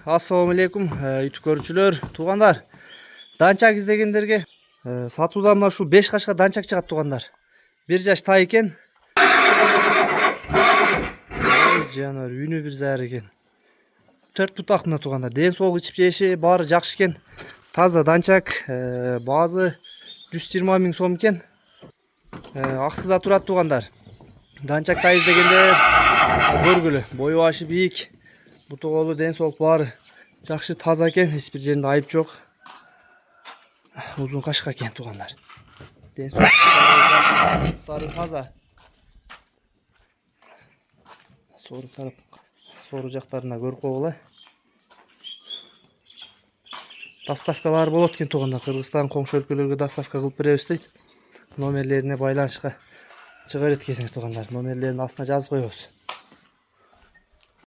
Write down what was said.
Assalamu alaikum YouTube көрүүчүлөр, туугандар. Данчак издегендерге сатуудан мына ушул 5 кашка данчак чыгат туугандар. 1 жаш тай экен. Жанар үнү бир заар экен. 4 бутак мына туугандар. Ден соолук ичип жеши баары жакшы экен. Таза данчак, баазы 120 000 сом экен. Аксыда турат туугандар. Данчак тай издегендер көргүлө. Бою башы бийик. Бутуголу ден соолук баары жакшы таза экен. Эч бир жеринде айып жок. Узун кашка экен туугандар. Ден соолуктары таза. Сору жактарына көрүп койгула. Доставкалар болот экен туугандар. Кыргызстан коңшу өлкөлөргө доставка кылып беребиз дейт. Номерлерине байланышка чыга берет экенсиңер туугандар. Номерлерин астына жазып коебуз.